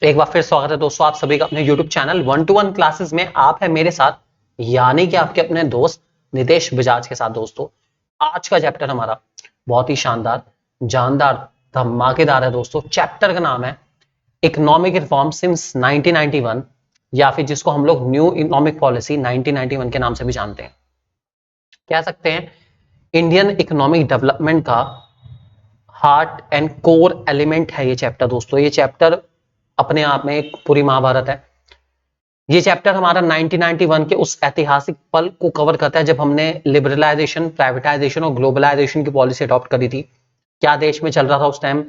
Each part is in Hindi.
एक बार फिर स्वागत है दोस्तों आप सभी का अपने YouTube चैनल 1-to-1 क्लासेस में। आप है मेरे साथ, यानी कि आपके अपने दोस्त नितेश बजाज के साथ। दोस्तों आज का चैप्टर हमारा बहुत ही शानदार, जानदार, धमाकेदार है। दोस्तों चैप्टर का नाम है इकोनॉमिक रिफॉर्म सिंस 1991, या फिर जिसको हम लोग न्यू इकोनॉमिक पॉलिसी 1991 के नाम से भी जानते हैं। कह सकते हैं इंडियन इकोनॉमिक डेवलपमेंट का हार्ट एंड कोर एलिमेंट है ये चैप्टर। दोस्तों ये चैप्टर अपने आप में एक पूरी महाभारत है। ये चैप्टर हमारा 1991 के उस ऐतिहासिक पल को कवर करता है जब हमने लिबरलाइजेशन, प्राइवेटाइजेशन और ग्लोबलाइजेशन की पॉलिसी अडॉप्ट करी थी। क्या देश में चल रहा था उस टाइम,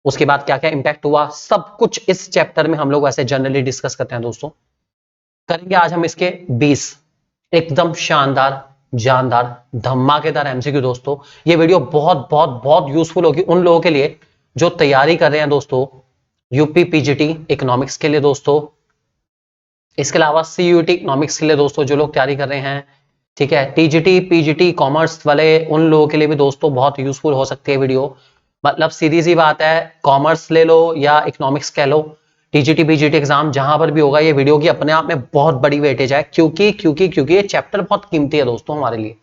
उसके बाद क्या क्या इंपैक्ट हुआ, सब कुछ इस चैप्टर में हम लोग वैसे जनरली डिस्कस करते हैं। दोस्तों करेंगे आज हम इसके 20 एकदम शानदार, जानदार, धमाकेदार एमसीक्यू। दोस्तों ये वीडियो बहुत बहुत बहुत यूजफुल होगी उन लोगों के लिए जो तैयारी कर रहे हैं दोस्तों यूपी पीजीटी इकोनॉमिक्स के लिए। दोस्तों इसके अलावा सीयूटी इकोनॉमिक्स के लिए दोस्तों जो लोग तैयारी कर रहे हैं, ठीक है, टीजीटी पीजीटी कॉमर्स वाले उन लोगों के लिए भी दोस्तों बहुत यूजफुल हो सकती है वीडियो। मतलब सीधी सी बात है, कॉमर्स ले लो या इकोनॉमिक्स कह लो, टीजीटी पीजीटी एग्जाम जहां पर भी होगा ये वीडियो की अपने आप में बहुत बड़ी वेटेज है। क्योंकि ये चैप्टर बहुत कीमती है दोस्तों हमारे लिए।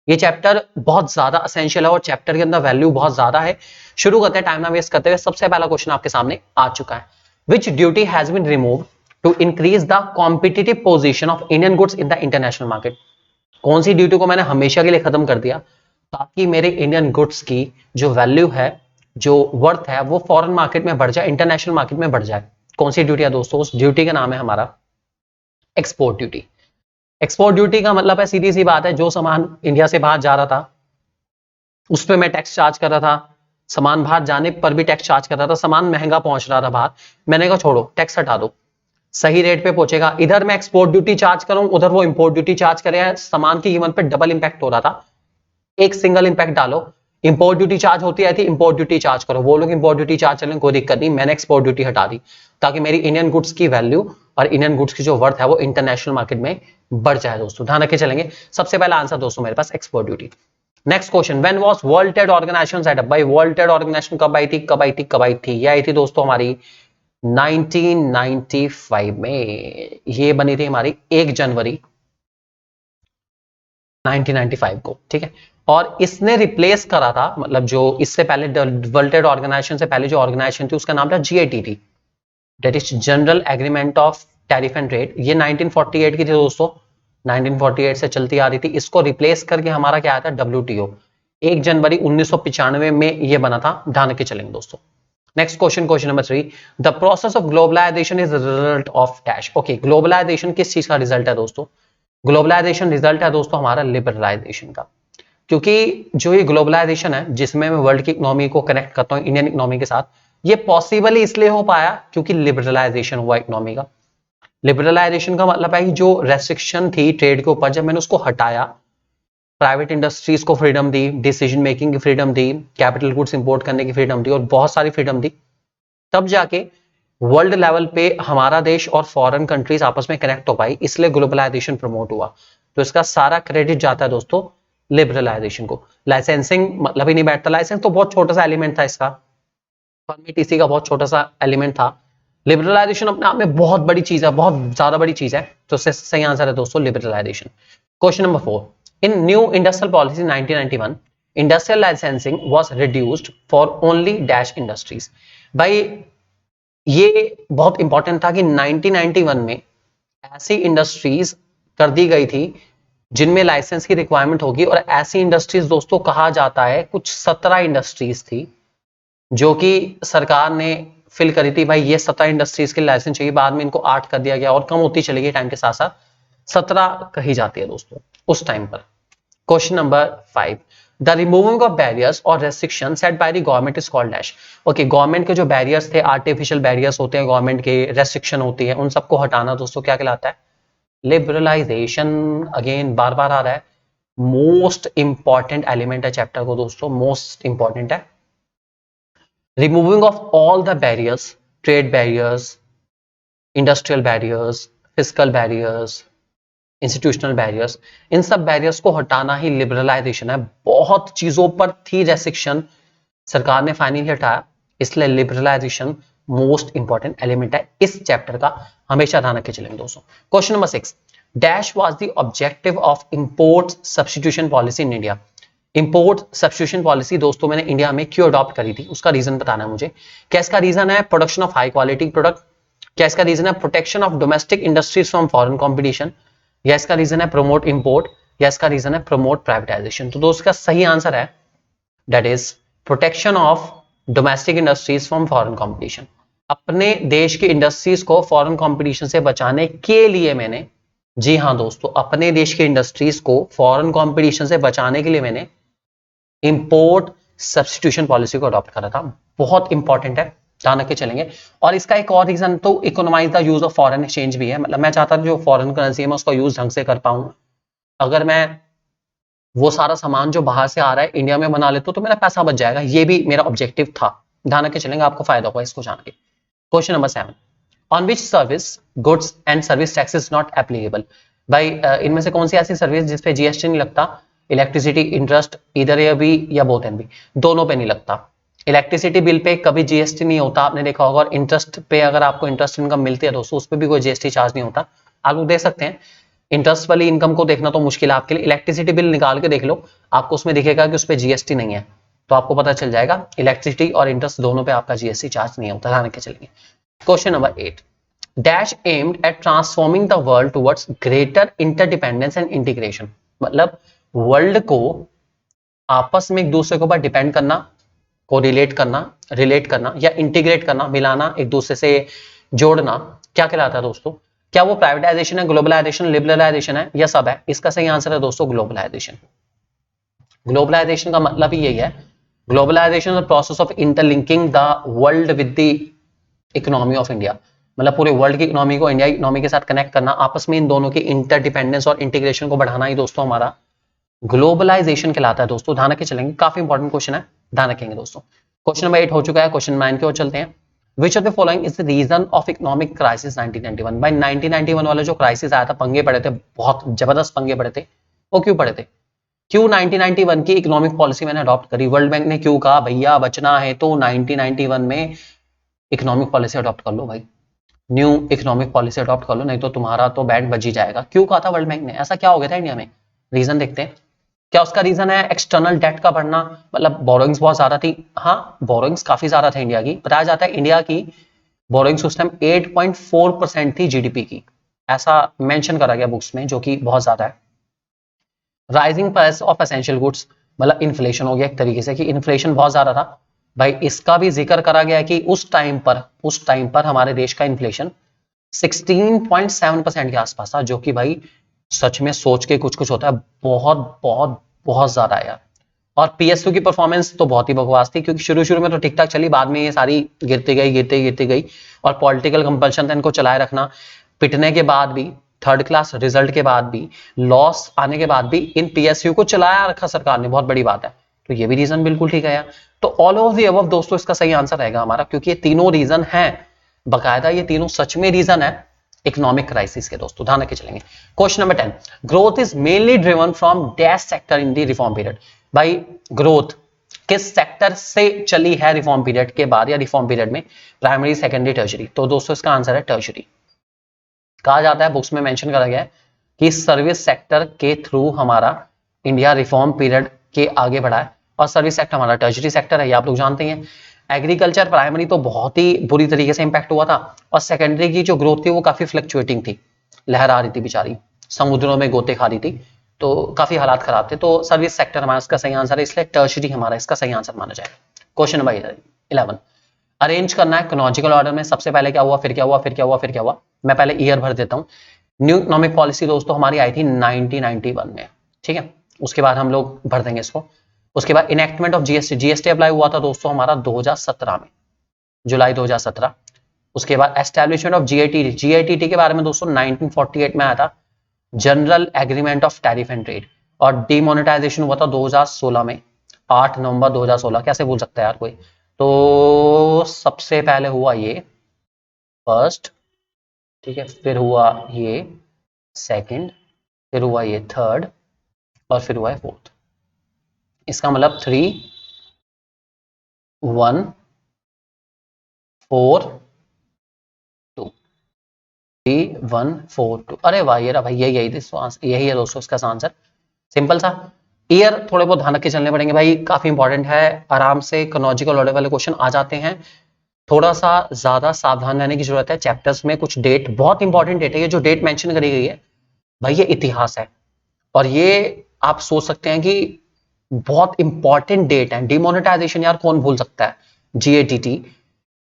ये चैप्टर बहुत ज्यादा असेंशियल है और चैप्टर के अंदर वैल्यू बहुत ज्यादा है। शुरू करते हैं टाइम ना वेस्ट करते हुए। सबसे पहला क्वेश्चन आपके सामने आ चुका है, which duty has been remove to increase the competitive position of Indian goods in the international market. कौन सी ड्यूटी को मैंने हमेशा के लिए खत्म कर दिया ताकि मेरे इंडियन गुड्स की जो वैल्यू है, जो वर्थ है, वो फॉरेन मार्केट में बढ़ जाए, इंटरनेशनल मार्केट में बढ़ जाए। कौन सी ड्यूटी है दोस्तों? उस ड्यूटी का नाम है हमारा एक्सपोर्ट ड्यूटी। एक्सपोर्ट ड्यूटी का मतलब है, सीधी सी बात है, जो सामान इंडिया से बाहर जा रहा था उस पर मैं टैक्स चार्ज कर रहा था, सामान बाहर जाने पर भी टैक्स चार्ज कर रहा था, सामान महंगा पहुंच रहा था बाहर, मैंने कहा छोड़ो टैक्स हटा दो, सही रेट पे पहुंचेगा। इधर मैं एक्सपोर्ट ड्यूटी चार्ज करूं, उधर वो इंपोर्ट ड्यूटी चार्ज करे, सामान की कीमत पे डबल इंपैक्ट हो रहा था। एक सिंगल इंपैक्ट डालो, इंपोर्ट ड्यूटी चार्ज होती है थी, इंपोर्ट ड्यूटी चार्ज करो, वो लोग इंपोर्ट ड्यूटी चार्ज चलें, कोई दिक्कत नहीं, मैंने एक्सपोर्ट ड्यूटी हटा दी ताकि मेरी इंडियन गुड्स की वैल्यू और इंडियन गुड्स की जो वर्थ है वो इंटरनेशनल मार्केट में बढ़ जाए। दोस्तों ध्यान रखे चलेंगे। सबसे पहला आंसर दोस्तों मेरे पास export duty. Next question, when was world trade organization set up? भाई वर्ल्ड ट्रेड ऑर्गेनाइजेशन कब आई थी, कब आई थी, कब आई थी? ये आई थी दोस्तों हमारी 1995 में। ये बनी थी हमारी 1 जनवरी 1995 को, ठीक है। और इसने रिप्लेस करा था, मतलब जो इससे पहले वर्ल्ड ट्रेड ऑर्गेनाइजेशन से पहले जो ऑर्गेनाइजेशन थी उसका नाम था GATT, that is general agreement of tariff and trade. ये 1948 की थी दोस्तों, 1948 से चलती आ रही थी। इसको रिप्लेस करके हमारा क्या आया था, डब्ल्यूटीओ। 1 जनवरी 1995 में ये बना था, ध्यान के चलेंगे दोस्तों। Next question, question number 3, the process of globalisation is result of dash. Okay, globalisation किस चीज का रिजल्ट है दोस्तों? ग्लोबलाइजेशन रिजल्ट है दोस्तों हमारा लिबरलाइजेशन का। क्योंकि जो ये ग्लोबलाइजेशन है जिसमें मैं वर्ल्ड की इकोनॉमी को कनेक्ट करता हूँ इंडियन इकोनॉमी के साथ, ये पॉसिबल इसलिए हो पाया क्योंकि लिबरलाइजेशन हुआ इकोनॉमी का। लिबरलाइजेशन का मतलब है कि जो रेस्ट्रिक्शन थी ट्रेड के ऊपर, जब मैंने उसको हटाया, प्राइवेट इंडस्ट्रीज को फ्रीडम दी, डिसीजन मेकिंग की फ्रीडम दी, कैपिटल गुड्स इंपोर्ट करने की फ्रीडम दी और बहुत सारी फ्रीडम दी, तब जाके वर्ल्ड लेवल पे हमारा देश और फॉरेन कंट्रीज आपस में कनेक्ट हो पाई, इसलिए ग्लोबलाइजेशन प्रमोट हुआ। तो इसका सारा क्रेडिट जाता है दोस्तों लिबरलाइजेशन को। लाइसेंसिंग मतलब ही नहीं बैठता, लाइसेंस तो बहुत छोटा सा एलिमेंट था इसका, परमिट इसी का बहुत छोटा सा एलिमेंट था। लिबरलाइजेशन अपने आप में बहुत बड़ी चीज है, बहुत ज्यादा बड़ी चीज है। तो सही आंसर है दोस्तों liberalisation. Question number 4, in new industrial policy 1991 industrial licensing was reduced for only dash industries. भाई ये बहुत इंपॉर्टेंट था कि 1991 में ऐसी इंडस्ट्रीज कर दी गई थी जिनमें लाइसेंस की रिक्वायरमेंट होगी, और ऐसी इंडस्ट्रीज दोस्तों कहा जाता है कुछ 17 इंडस्ट्रीज थी जो कि सरकार ने फिल करी थी। भाई ये 17 इंडस्ट्रीज के लाइसेंस चाहिए, बाद में इनको 8 कर दिया गया और कम होती चली गई टाइम के साथ साथ, 17 कही जाती है दोस्तों उस टाइम पर। Question number 5, the removing of barriers और restriction set by the government is called dash. Okay, government के जो बैरियर्स थे, आर्टिफिशियल बैरियर्स होते हैं, गवर्नमेंट के रेस्ट्रिक्शन होती है, उन सबको हटाना दोस्तों क्या कहलाता है? लिबरलाइजेशन। अगेन बार बार आ रहा है, मोस्ट इंपॉर्टेंट एलिमेंट है चैप्टर को दोस्तों, मोस्ट इंपॉर्टेंट है। Removing of all the barriers, trade barriers, industrial barriers, physical barriers, institutional barriers, इन सब बैरियर्स को हटाना ही लिबरलाइजेशन है। बहुत चीजों पर थी रेस्ट्रिक्शन, सरकार ने फाइनली हटाया, इसलिए लिबरलाइजेशन मोस्ट इंपॉर्टेंट एलिमेंट है इस चैप्टर का, हमेशा ध्यान रखे चलेंगे दोस्तों। Question number 6, dash was the objective of import substitution policy in India. Import substitution policy दोस्तों मैंने इंडिया में क्यों अडॉप्ट करी थी, उसका रीजन बताना है मुझे। क्या इसका रीजन है production of high quality product, क्या इसका रीजन है protection of domestic industries from foreign competition, या इसका रीजन है प्रमोट इंपोर्ट, या इसका रीजन है प्रमोट प्राइवेटाइजेशन। तो दोस्तों इसका सही आंसर है that is protection of domestic industries from foreign competition. अपने देश की इंडस्ट्रीज को फॉरेन कॉम्पिटिशन से बचाने के लिए मैंने, जी हाँ दोस्तों, अपने देश की इंडस्ट्रीज को फॉरेन कॉम्पिटिशन से बचाने के लिए मैंने इंपोर्ट सब्स्टिट्यूशन पॉलिसी को अडॉप्ट करा था। बहुत इंपॉर्टेंट है, ध्यान रख के चलेंगे। और इसका एक और reason to economise the use of foreign exchange भी है, मतलब मैं चाहता हूं जो फॉरेन करेंसी है मैं उसका यूज ढंग से कर पाऊं। अगर मैं वो सारा सामान जो बाहर से आ रहा है इंडिया में बना लेता हूं तो मेरा पैसा बच जाएगा, ये भी मेरा ऑब्जेक्टिव था। ध्यान रख के चलेंगे, आपको फायदा होगा इसको जान के। Question number 7, on which service goods and service tax is not applicable. भाई इनमें से कौन सी ऐसी सर्विस जिसपे जीएसटी नहीं लगता। इलेक्ट्रिसिटी, इंटरेस्ट, इधर या बी या बोथ एंड बी, दोनों पे नहीं लगता। इलेक्ट्रिसिटी बिल पे कभी जीएसटी नहीं होता, आपने देखा होगा। और इंटरेस्ट पे अगर आपको इंटरेस्ट इनकम मिलती है दोस्तों उस पर भी कोई जीएसटी चार्ज नहीं होता। आप लोग देख सकते हैं, इंटरेस्ट वाली इनकम को देखना तो मुश्किल है आपके लिए। इलेक्ट्रिसिटी बिल निकाल के देख लो, आपको उसमें दिखेगा कि उस पर जीएसटी नहीं है, तो आपको पता चल जाएगा इलेक्ट्रिसिटी और इंटरेस्ट दोनों पे आपका जीएसटी चार्ज नहीं होता। ध्यान रख के चलेंगे। Question number 8, dash aimed at transforming the world towards greater interdependence and integration. मतलब वर्ल्ड को आपस में एक दूसरे के ऊपर डिपेंड करना, को रिलेट करना या इंटीग्रेट करना, मिलाना, एक दूसरे से जोड़ना, क्या कहलाता है दोस्तों। क्या वो प्राइवेटाइजेशन है, ग्लोबलाइजेशन, लिबरलाइजेशन है, या सब है। इसका सही आंसर है दोस्तों ग्लोबलाइजेशन। ग्लोबलाइजेशन का मतलब ही यही है, globalisation the process of interlinking the world with the economy of India. मतलब पूरे वर्ल्ड की इकोनॉमी को इंडिया की इकोनॉमी के साथ कनेक्ट करना, आपस में इन दोनों की इंटरडिपेंडेंस और इंटीग्रेशन को बढ़ाना ही दोस्तों हमारा ग्लोबलाइजेशन कहलाता है दोस्तों। ध्यान रखे चलेंगे, काफी इंपॉर्टेंट क्वेश्चन है, ध्यान रखेंगे दोस्तों। क्वेश्चन नंबर 8 हो चुका है, क्वेश्चन 9 की ओर चलते हैं। Which of the following is the reason of economic crisis 1991। भाई 1991 वाला जो क्राइसिस आया था, पंगे पड़े थे, बहुत जबरदस्त पंगे पड़े थे। वो क्यों पड़े थे, क्यों 1991 की इकोनॉमिक पॉलिसी मैंने अडॉप्ट करी। वर्ल्ड बैंक ने क्यों कहा भैया बचना है तो 1991 में इकोनॉमिक पॉलिसी अडॉप्ट कर लो भाई, न्यू इकोनॉमिक पॉलिसी अडॉप्ट कर लो, नहीं तो तुम्हारा तो बैंड बज ही जाएगा। क्यों कहा था वर्ल्ड बैंक ने, ऐसा क्या हो गया था इंडिया में, रीजन देखते हैं। क्या उसका रीजन है एक्सटर्नल डेट का बढ़ना, मतलब बोरोइंग्स बहुत ज्यादा थी। हाँ बोरोइंग्स काफी ज्यादा था इंडिया की, बताया जाता है इंडिया की बोरोइंग्स उस टाइम 8.4% थी जीडीपी की, ऐसा मेंशन करा गया बुक्स में, जो कि बहुत ज्यादा है। Rising price of essential goods, मतलब इन्फ्लेशन हो गया एक तरीके से, कि इन्फ्लेशन बहुत ज्यादा था भाई। इसका भी जिक्र करा गया कि उस टाइम पर हमारे देश का इन्फ्लेशन 16.7% के आसपास था, जो कि भाई सच में सोच के कुछ कुछ होता है, बहुत बहुत बहुत ज्यादा है यार। और पीएसयू की परफॉर्मेंस तो बहुत ही बकवास थी, क्योंकि शुरू शुरू में तो ठीक ठाक चली, बाद में ये सारी गिरती गई। और पॉलिटिकल कंपल्शन था इनको चलाए रखना, पिटने के बाद भी, थर्ड क्लास रिजल्ट के बाद भी, लॉस आने के बाद भी इन पीएसयू को चलाया रखा सरकार ने, बहुत बड़ी बात है। तो ये भी रीजन बिल्कुल ठीक है यार। तो ऑल ऑफ द अबव दोस्तों इसका सही आंसर रहेगा हमारा, क्योंकि ये तीनों रीजन है, बकायदा ये तीनों सच में रीजन है इकोनॉमिक क्राइसिस के दोस्तों। ध्यान रखे चलेंगे। Question number 10, growth is mainly driven from dash sector in the reform period. भाई ग्रोथ किस सेक्टर से चली है रिफॉर्म पीरियड के बाद या रिफॉर्म पीरियड में, प्राइमरी, सेकेंडरी, टर्शरी। तो दोस्तों इसका आंसर है टर्शरी। कहा जाता है, बुक्स में मेंशन करा गया है कि सर्विस सेक्टर के थ्रू हमारा इंडिया रिफॉर्म पीरियड के आगे बढ़ा है, और सर्विस सेक्टर हमारा टर्शरी सेक्टर है, ये आप लोग जानते हैं। एग्रीकल्चर प्राइमरी तो बहुत ही बुरी तरीके से इंपैक्ट हुआ था, और सेकेंडरी की जो ग्रोथ थी वो काफी फ्लक्चुएटिंग थी, लहर आ रही थी बेचारी, समुद्रों में गोते खा रही थी, तो काफी हालात खराब थे। तो सर्विस सेक्टर हमारा इसका सही आंसर है, इसलिए टर्शरी हमारा इसका सही आंसर माना जाएगा। क्वेश्चन नंबर 11, अरेंज करना है क्रोनोलॉजिकल ऑर्डर में, सबसे पहले क्या हुआ, फिर क्या हुआ, फिर क्या हुआ, फिर क्या हुआ। मैं पहले ईयर भर देता हूं। न्यू इकोनॉमिक पॉलिसी दोस्तों हमारी आई थी 1991 में, ठीक है। उसके बाद हम लोग भर देंगे इसको। उसके बाद enactment of GST, GST apply हुआ था दोस्तों हमारा 2017 में, जुलाई 2017। उसके बाद एस्टैब्लिशमेंट ऑफ जीआईटी, जीआईटीटी के बारे में दोस्तों 1948 में आया था, general agreement of tariff and trade. और डीमोनेटाइजेशन हुआ था 2016 में, 8 नवंबर 2016, कैसे भूल सकता है यार कोई। तो सबसे पहले हुआ ये फर्स्ट, ठीक है, फिर हुआ ये सेकंड, फिर हुआ ये थर्ड, और फिर हुआ है फोर्थ। इसका मतलब 3 1 4 2, 3 1 4 2। अरे वाह, ये रहा भाई, यही है दोस्तों इसका आंसर। सिंपल सा। ईयर थोड़े बहुत ध्यान रख के चलने पड़ेंगे भाई, काफी इंपॉर्टेंट है। आराम से क्रोनोलॉजिकल ऑर्डर वाले क्वेश्चन आ जाते हैं। थोड़ा सा ज्यादा सावधान रहने की जरूरत है। चैप्टर्स में कुछ डेट बहुत इंपॉर्टेंट डेट है, ये जो डेट मेंशन करी गई है भाई ये इतिहास है, और ये आप सोच सकते हैं कि बहुत इंपॉर्टेंट डेट है। डिमोनेटाइजेशन यार कौन भूल सकता है, जीएटीटी।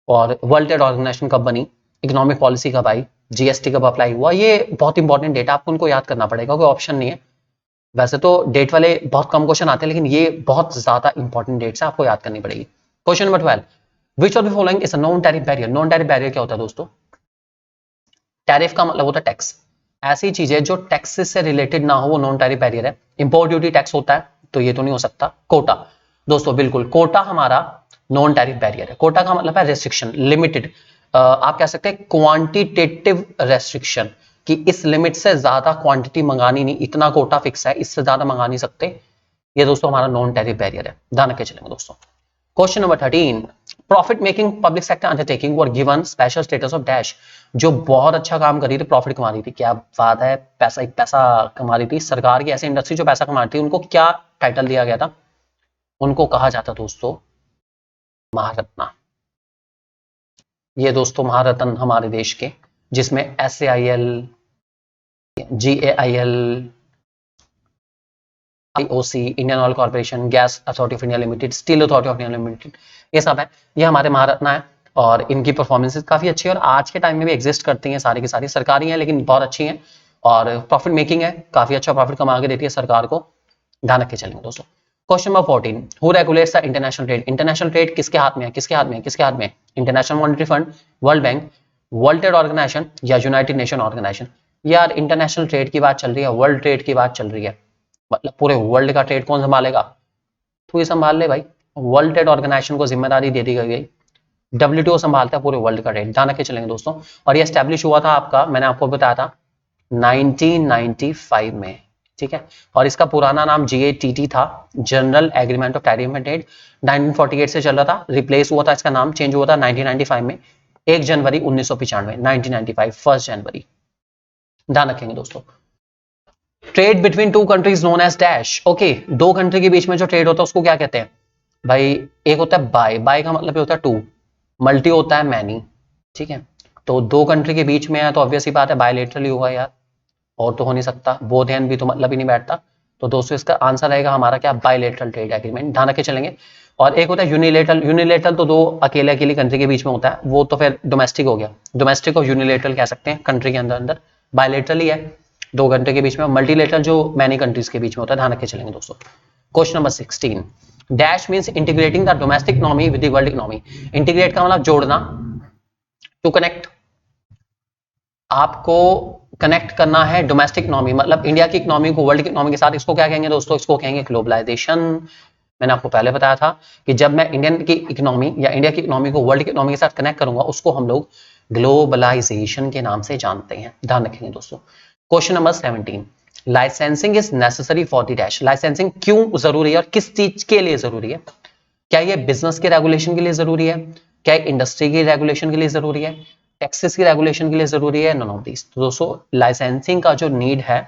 और वर्ल्ड ट्रेड ऑर्गेनाइजेशन कब बनी, इकोनॉमिक पॉलिसी कब आई, जीएसटी कब अप्लाई हुआ, ये बहुत इंपॉर्टेंट डेट है, आपको उनको याद करना पड़ेगा, कोई ऑप्शन नहीं है। वैसे तो डेट वाले बहुत कम क्वेश्चन आते हैं, लेकिन ये बहुत ज्यादा इंपॉर्टेंट डेट्स है, आपको याद करनी पड़ेगी। Question number 12, which of the following is a non tariff barrier. Non tariff barrier क्या होता है दोस्तों? टैरिफ का मतलब होता है टैक्स। ऐसी चीजें जो टैक्सेस से रिलेटेड ना हो वो नॉन टैरिफ बैरियर है। इंपोर्ट ड्यूटी टैक्स होता है तो ये तो नहीं हो सकता। कोटा दोस्तों, बिल्कुल कोटा हमारा नॉन टैरिफ बैरियर है। कोटा का मतलब है रेस्ट्रिक्शन, लिमिटेड। आप कह सकते हैं क्वांटिटेटिव रेस्ट्रिक्शन, कि इस लिमिट से ज्यादा क्वांटिटी मंगानी नहीं, इतना कोटा फिक्स है, इससे ज्यादा मंगा नहीं सकते। ये दोस्तों हमारा नॉन टैरिफ बैरियर है, ध्यान रखे चलेंगे दोस्तों। Question number 13, profit making public sector undertaking were given special status of dash. जो बहुत अच्छा काम कर रही थी, प्रॉफिट कमा रही थी, क्या बात है, पैसा कमा रही थी, सरकार की ऐसी इंडस्ट्री जो पैसा कमा रही थी, उनको क्या टाइटल दिया गया था? उनको कहा जाता दोस्तों महारत्ना। ये दोस्तों महारत्न हमारे देश के, जिसमें SAIL, GAIL, IOC, Indian oil corporation, gas authority of India limited, steel authority of India limited, ये सब है, ये हमारे महारत्ना है। और इनकी परफॉर्मेंसेस काफी अच्छी है, और आज के टाइम में भी एग्जिस्ट करती हैं, सारी की सारी सरकारी हैं लेकिन बहुत अच्छी हैं, और प्रॉफिट मेकिंग है, काफी अच्छा प्रॉफिट कमा के देती है सरकार को, ध्यान रख के चलेंगे दोस्तों। Question number 14, who regulates the international trade. International trade किसके हाथ में है, किसके हाथ में है, किसके हाथ में है? International monetary fund, world bank, world trade organisation, या यूनाइटेड नेशन ऑर्गेनाइजेशन। यार इंटरनेशनल ट्रेड की बात चल रही है, वर्ल्ड ट्रेड की बात चल रही है, मतलब पूरे वर्ल्ड का ट्रेड कौन संभालेगा? तो ये संभाल ले भाई, वर्ल्ड ट्रेड ऑर्गेनाइजेशन को जिम्मेदारी दे दी गई। WTO संभालता है पूरे वर्ल्ड का ट्रेड, ध्यान रखे चलेंगे दोस्तों। और ये एस्टेब्लिश हुआ था आपका, मैंने आपको बताया था 1995 में, ठीक है। और इसका पुराना नाम GATT था, general agreement of tariff and trade. 1948 से चल रहा था, रिप्लेस हुआ था, इसका नाम चेंज हुआ था 1995 में, 1 जनवरी 1995, 1995 1 जनवरी, ध्यान रखेंगे दोस्तों। Trade between two countries known as dash. Okay, दो कंट्री के बीच में जो ट्रेड होता है उसको क्या कहते हैं भाई? एक होता है बाय, बाय का मतलब होता है टू, मल्टी होता है मैनी, ठीक है। तो दो कंट्री के बीच में है तो ऑब्वियस ही बात है बायलेटरली होगा यार, और तो हो नहीं सकता, बोथ एंड भी तो मतलब ही नहीं बैठता। तो दोस्तों इसका आंसर रहेगा हमारा क्या? बायलेटरल ट्रेड एग्रीमेंट, ध्यान रखे चलेंगे। और एक होता है यूनिलेटरल। यूनिलेटरल तो दो अकेले अकेली कंट्री के बीच में होता है, वो तो फिर डोमेस्टिक हो गया। डोमेस्टिक और यूनिलेटरल कह सकते हैं, कंट्री के अंदर अंदर। बायलेटरल ही है, दो कंट्री के बीच में। मल्टीलेटरल जो मैनी कंट्रीज के बीच में होता है, ध्यान रखे चलेंगे दोस्तों। Question number 16, dash means integrating the domestic economy with the world economy. Integrate का मतलब जोड़ना, टू कनेक्ट, आपको कनेक्ट करना है डोमेस्टिक इकोनॉमी, मतलब इंडिया की इकोनॉमी को वर्ल्ड की इकोनॉमी के साथ। इसको क्या कहेंगे दोस्तों? इसको कहेंगे ग्लोबलाइजेशन। मैंने आपको पहले बताया था कि जब मैं इंडियन की इकोनॉमी या इंडिया की इकोनॉमी को वर्ल्ड की इकोनॉमी के साथ कनेक्ट करूंगा, उसको हम लोग ग्लोबलाइजेशन के नाम से जानते हैं, ध्यान रखेंगे दोस्तों। Question number 17, licensing is necessary for the dash. Licensing क्यों जरूरी है और किस चीज के लिए जरूरी है? क्या ये बिजनेस के रेगुलेशन के लिए जरूरी है? क्या इंडस्ट्री की रेगुलेशन के लिए जरूरी है? टैक्सेस की रेगुलेशन के लिए जरूरी है? None of this. तो दोस्तों लाइसेंसिंग का जो नीड है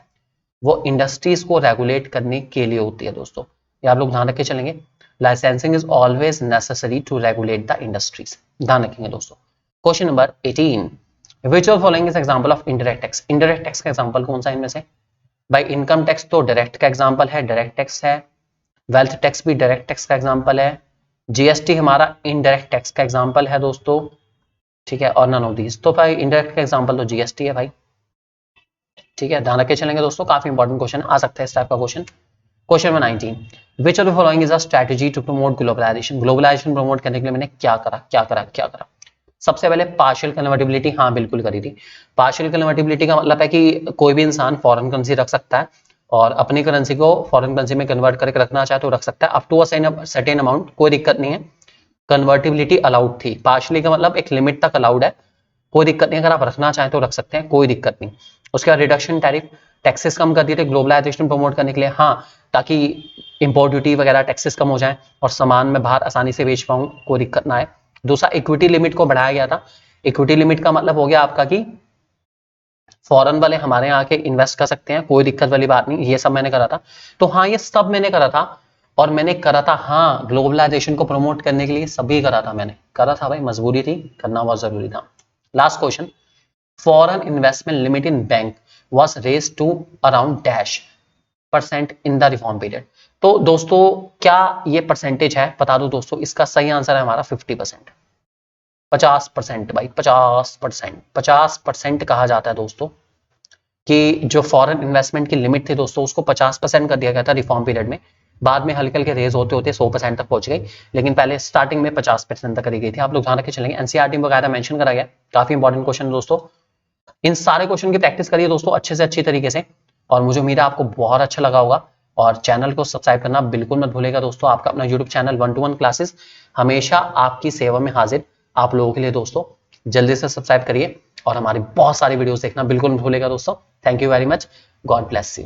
वो इंडस्ट्रीज को रेगुलेट करने के लिए होती है दोस्तों, ये आप लोग ध्यान रख के चलेंगे। Licensing is always necessary to regulate the industries, ध्यान रखेंगे दोस्तों। Question number 18, which of following is example of indirect tax. Indirect tax का एग्जांपल कौन सा इनमें से? भाई इनकम टैक्स तो डायरेक्ट का एग्जांपल है, डायरेक्ट टैक्स है। वेल्थ टैक्स भी डायरेक्ट टैक्स का एग्जांपल है। GST हमारा इनडायरेक्ट टैक्स का एग्जांपल है दोस्तों, ठीक है। और नन ऑफ दीज, तो भाई इनडायरेक्ट का एग्जांपल तो GST है भाई, ठीक है, ध्यान रख के चलेंगे दोस्तों। काफी इंपॉर्टेंट क्वेश्चन आ सकता है इस टाइप का question. Question number 19, which of the following is a strategy to promote globalisation. Globalisation promote करने के लिए मैंने क्या करा, क्या करा, क्या करा? सबसे पहले पार्शियल कन्वर्टिबिलिटी, हाँ बिल्कुल करी थी। पार्शियल कन्वर्टिबिलिटी का मतलब है कि कोई भी इंसान फॉरेन करेंसी रख सकता है और अपनी करेंसी को फॉरेन करेंसी में कन्वर्ट करके रखना चाहे तो रख सकता है, up to a certain amount, कोई दिक्कत नहीं है। कन्वर्टिबिलिटी अलाउड थी। पार्शियली का मतलब एक लिमिट तक अलाउड है, कोई दिक्कत नहीं, अगर आप रखना चाहें तो रख सकते हैं, कोई दिक्कत नहीं। उसके बाद रिडक्शन टैरिफ, टैक्सेस कम कर दिए थे ग्लोबलाइजेशन प्रमोट करने के लिए, हाँ, ताकि इंपोर्ट ड्यूटी वगैरह टैक्सेस कम हो जाए और सामान में बाहर आसानी से बेच पाऊं, कोई दिक्कत ना आए। दूसरा, इक्विटी लिमिट को बढ़ाया गया था। इक्विटी लिमिट का मतलब हो गया आपका कि फॉरेन वाले हमारे यहाँ आके इन्वेस्ट कर सकते हैं, कोई दिक्कत वाली बात नहीं, ये सब मैंने करा था। तो हाँ, ये सब मैंने करा था, और मैंने करा था हाँ ग्लोबलाइजेशन को प्रमोट करने के लिए सभी करा था, मैंने करा था भाई, मजबूरी थी, करना बहुत जरूरी था। Last question, foreign investment limit in bank was raised to around dash % in the reform period। तो दोस्तों क्या ये परसेंटेज है, बता दो दोस्तों, इसका सही आंसर है हमारा 50%, 50% भाई, 50%, 50% कहा जाता है दोस्तों कि जो फॉरेन इन्वेस्टमेंट की लिमिट थी दोस्तों, उसको 50% कर दिया गया था रिफॉर्म पीरियड में। बाद में हल्के हल्के रेज होते होते 100% तक पहुंच गई, लेकिन पहले स्टार्टिंग में 50% तक करी गई थी। आप लोग ध्यान रखे चलेंगे, एनसीईआरटी में बकायदा मेंशन करा गया, काफी इंपॉर्टेंट क्वेश्चन दोस्तों। इन सारे क्वेश्चन की प्रैक्टिस करिए दोस्तों अच्छे से अच्छी तरीके से, और मुझे उम्मीद है आपको बहुत अच्छा लगा होगा। और चैनल को सब्सक्राइब करना बिल्कुल मत भूलेगा दोस्तों। आपका अपना यूट्यूब चैनल 1-to-1 क्लासेस हमेशा आपकी सेवा में हाजिर आप लोगों के लिए दोस्तों। जल्दी से सब्सक्राइब करिए और हमारी बहुत सारी वीडियोस देखना बिल्कुल मत भूलेगा दोस्तों। Thank you very much, God bless you.